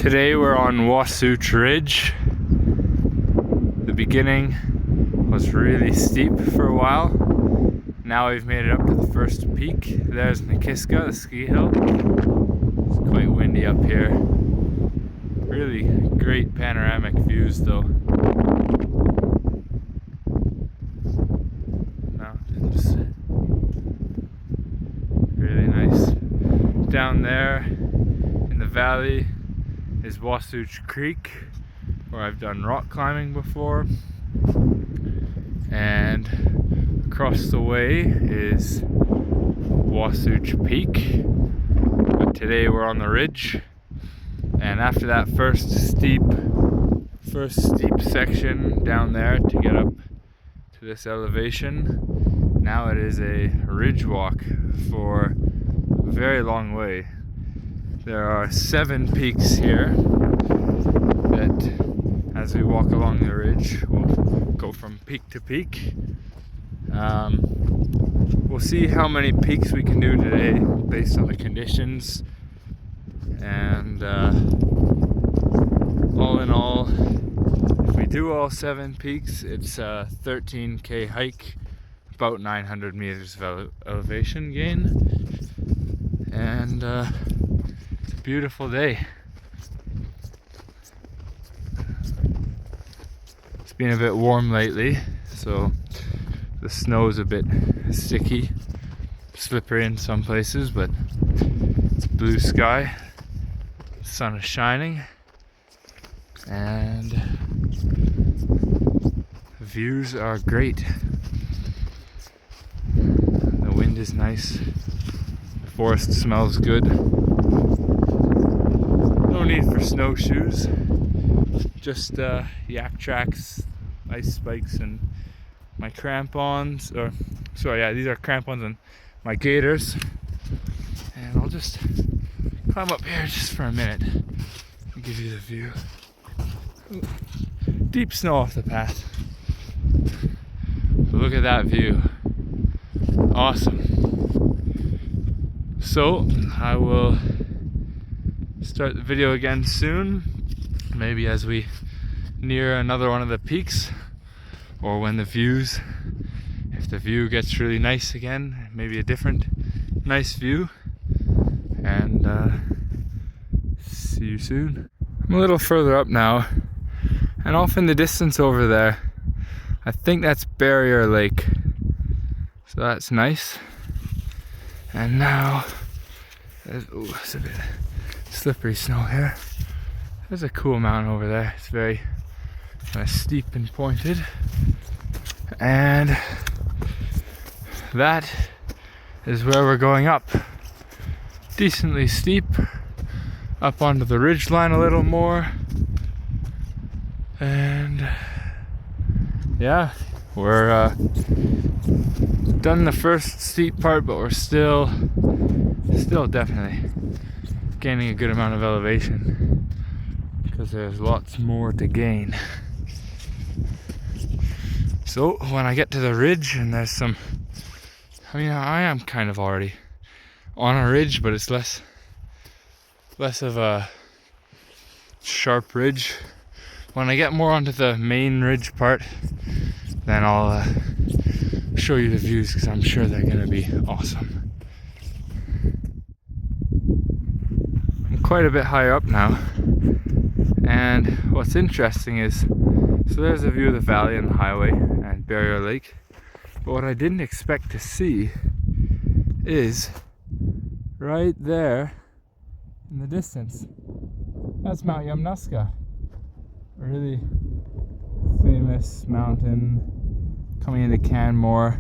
Today we're on Wasootch Ridge. The beginning was really steep for a while. Now we've made it up to the first peak. There's Kananaskis, the ski hill. It's quite windy up here. Really great panoramic views though. Mountains. Really nice. Down there in the valley is Wasootch Creek, where I've done rock climbing before. And across the way is Wasootch Peak. But today we're on the ridge. And after that first steep section down there to get up to this elevation, now it is a ridge walk for a very long way. There are 7 peaks here that, as we walk along the ridge, we'll go from peak to peak. We'll see how many peaks we can do today based on the conditions. And all in all, if we do all 7 peaks, it's a 13k hike, about 900 meters of elevation gain. And it's a beautiful day. It's been a bit warm lately, so the snow's a bit sticky, slippery in some places, but it's blue sky, the sun is shining, and the views are great. The wind is nice, the forest smells good. No need for snowshoes, just yak tracks, ice spikes, and my crampons, these are crampons and my gaiters. And I'll just climb up here just for a minute and give you the view. Ooh, deep snow off the path. But look at that view. Awesome. So I will start the video again soon, maybe as we near another one of the peaks, or when if the view gets really nice again, maybe a different nice view. And see you soon. I'm a little further up now, and off in the distance over there, I think that's Barrier Lake, so that's nice. And now it's a bit slippery snow here. There's a cool mountain over there. It's very kind of steep and pointed, and that is where we're going up. Decently steep, up onto the ridge line a little more, and yeah, we're done the first steep part, but we're still definitely gaining a good amount of elevation because there's lots more to gain. So when I get to the ridge, and there's some, I am kind of already on a ridge, but it's less of a sharp ridge. When I get more onto the main ridge part, then I'll show you the views, because I'm sure they're gonna be awesome. I'm quite a bit higher up now, and what's interesting is, so there's a view of the valley and the highway and Barrier Lake, but what I didn't expect to see is right there in the distance, that's Mount Yamnuska, a really famous mountain coming into Canmore.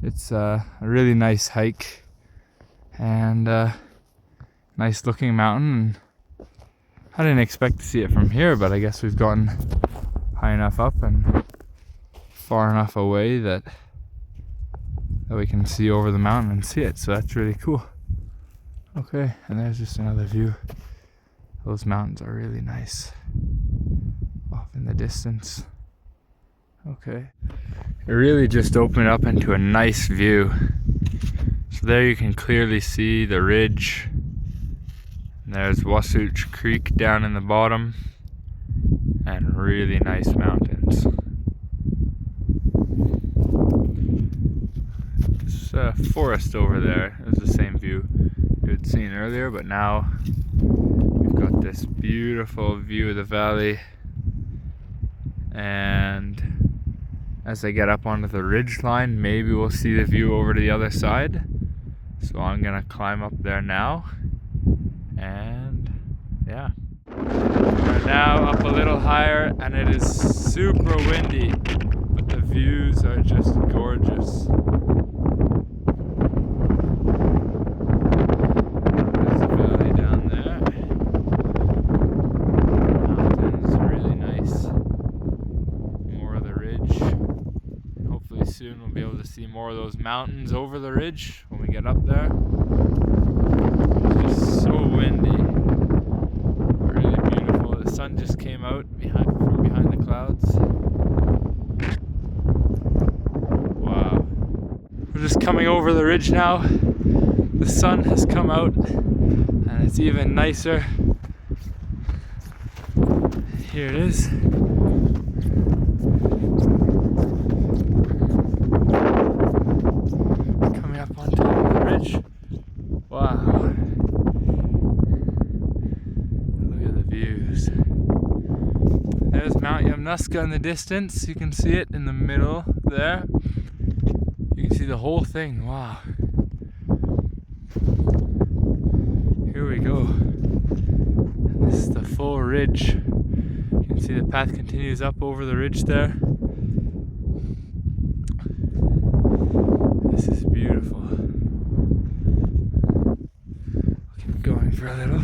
It's a really nice hike and a nice looking mountain. I didn't expect to see it from here, but I guess we've gotten high enough up and far enough away that we can see over the mountain and see it, so that's really cool. Okay, and there's just another view. Those mountains are really nice off in the distance. Okay, it really just opened up into a nice view. So there you can clearly see the ridge There's Wasootch Creek down in the bottom, and really nice mountains. This forest over there is the same view you had seen earlier, but now we've got this beautiful view of the valley. And as I get up onto the ridge line, maybe we'll see the view over to the other side. So I'm gonna climb up there now. And yeah, we're now up a little higher, and it is super windy, but the views are just gorgeous. There's the valley down there. Mountains, really nice. More of the ridge. Hopefully soon we'll be able to see more of those mountains over the ridge when we get up there. It's just so windy, really beautiful. The sun just came out from behind the clouds. Wow. We're just coming over the ridge now. The sun has come out and it's even nicer. Here it is. Coming up on top of the ridge. Wow. Look at the views. There's Mount Yamnuska in the distance. You can see it in the middle there. You can see the whole thing. Wow. Here we go. This is the full ridge. You can see the path continues up over the ridge there. This is beautiful. Keep going for a little.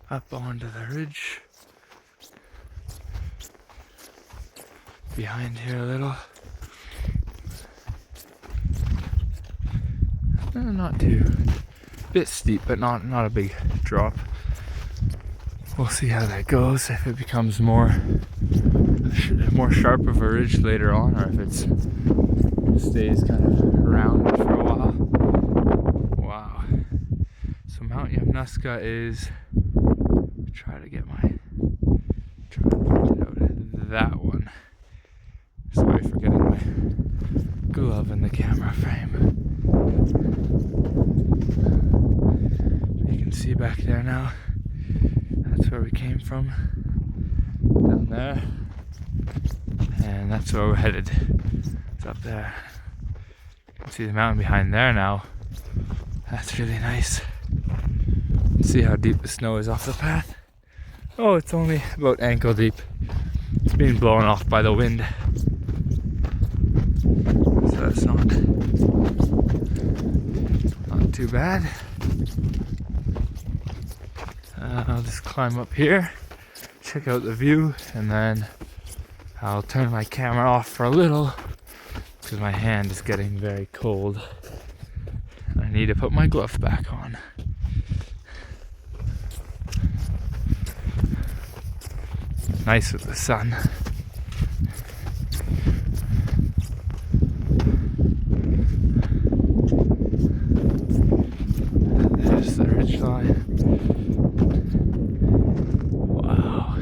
Up onto the ridge. Behind here a little. Not too, bit steep, but not a big drop. We'll see how that goes, if it becomes more sharp of a ridge later on, or if it stays kind of round for a while. Wow. So Mount Yamnuska is, try to point it out, that one. Sorry for getting my glove in the camera frame. You can see back there now. That's where we came from. Down there. And that's where we're headed. It's up there. You can see the mountain behind there now. That's really nice. See how deep the snow is off the path. Oh, it's only about ankle deep. It's being blown off by the wind. So that's not too bad. I'll just climb up here, check out the view, and then I'll turn my camera off for a little because my hand is getting very cold. I need to put my glove back on. Nice with the sun. There's the ridge line. Wow.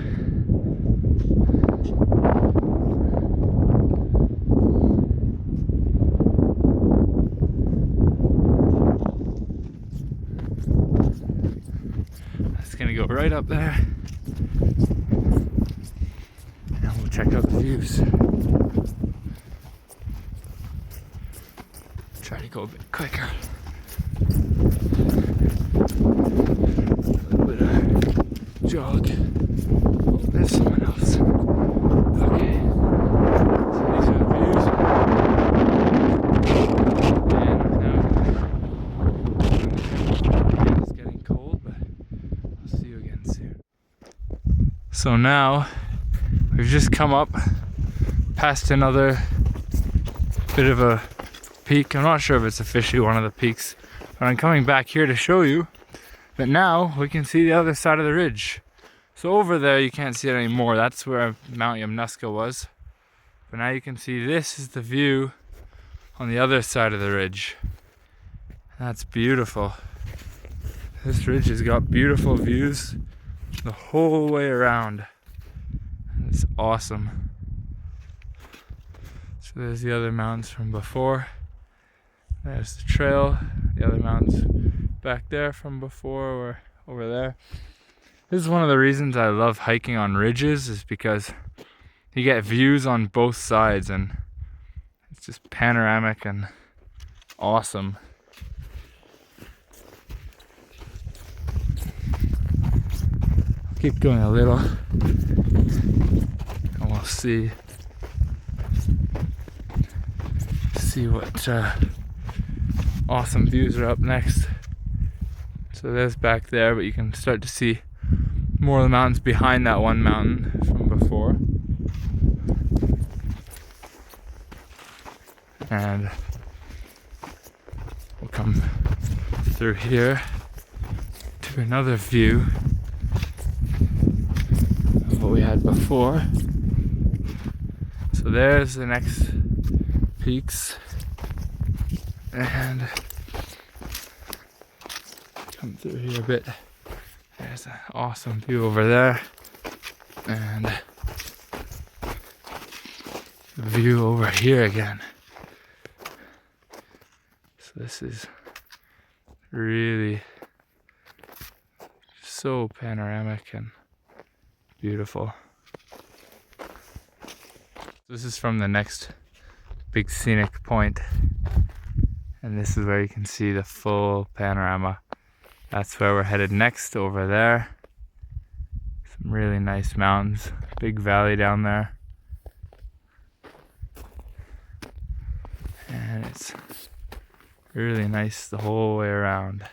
That's gonna go right up there. And we'll check out the views. Try to go a bit quicker. A little bit of jog. Oh, there's someone else. Okay. So these are the views. And now it's getting cold, but I'll see you again soon. So now we've just come up past another bit of a peak. I'm not sure if it's officially one of the peaks, but I'm coming back here to show you that now we can see the other side of the ridge. So over there you can't see it anymore. That's where Mount Yamnuska was. But now you can see this is the view on the other side of the ridge. That's beautiful. This ridge has got beautiful views the whole way around. It's awesome. So there's the other mountains from before. There's the trail. The other mountains back there from before or over there. This is one of the reasons I love hiking on ridges, is because you get views on both sides and it's just panoramic and awesome. Keep going a little and we'll see what awesome views are up next. So there's back there, but you can start to see more of the mountains behind that one mountain from before. And we'll come through here to another view of what we had before. So there's the next peaks, and come through here a bit. There's an awesome view over there, and the view over here again. So this is really so panoramic and beautiful. This is from the next big scenic point, and this is where you can see the full panorama. That's where we're headed next, over there. Some really nice mountains, big valley down there, and it's really nice the whole way around.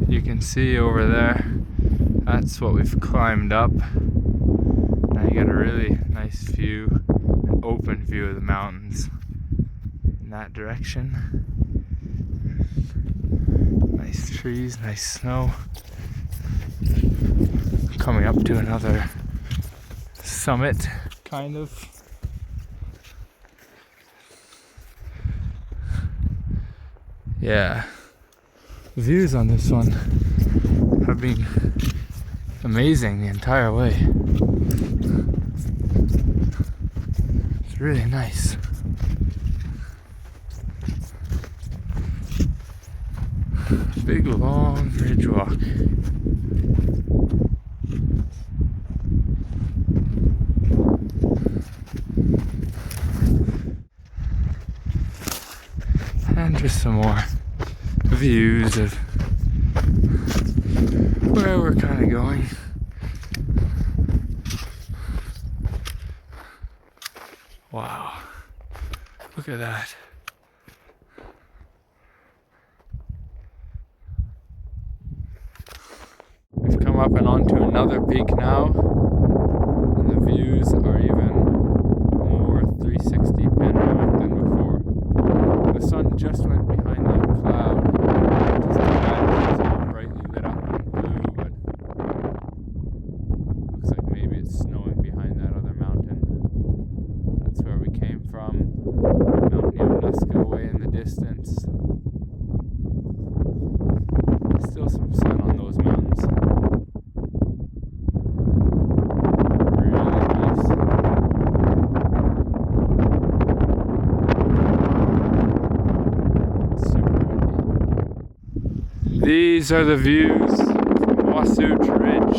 You can see over there, that's what we've climbed up. Now you got a really nice view, an open view of the mountains in that direction. Nice trees, nice snow. Coming up to another summit, kind of. Yeah, the views on this one have been amazing the entire way. It's really nice. Big long ridge walk. And just some more views of where we're kind of going. Wow, look at that. We've come up and onto another peak now, and the views are even more 360 panoramic than before. The sun just went behind that cloud, which is too bad it's all brightly lit up in blue, but looks like maybe it's snowing behind that other mountain. That's where we came from. Mount Kananaskis away in the distance. Still some sun on those mountains. Really nice. Super windy. These are the views from Wasootch Ridge.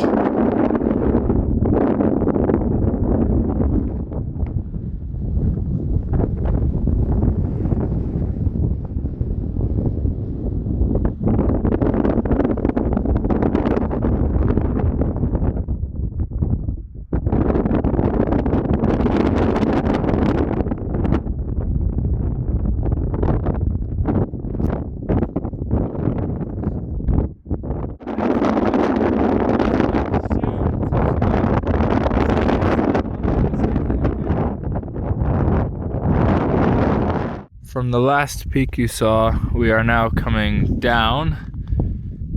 From the last peak you saw, we are now coming down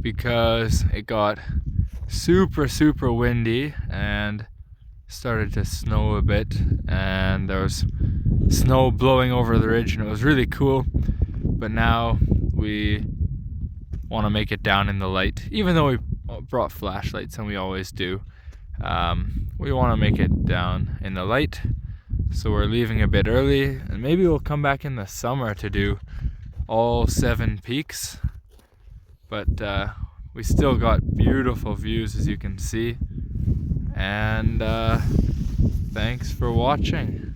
because it got super windy and started to snow a bit, and there was snow blowing over the ridge, and it was really cool. But now we want to make it down in the light, even though we brought flashlights and we always do. We want to make it down in the light, so we're leaving a bit early, and maybe we'll come back in the summer to do all 7 peaks. But we still got beautiful views, as you can see, and thanks for watching.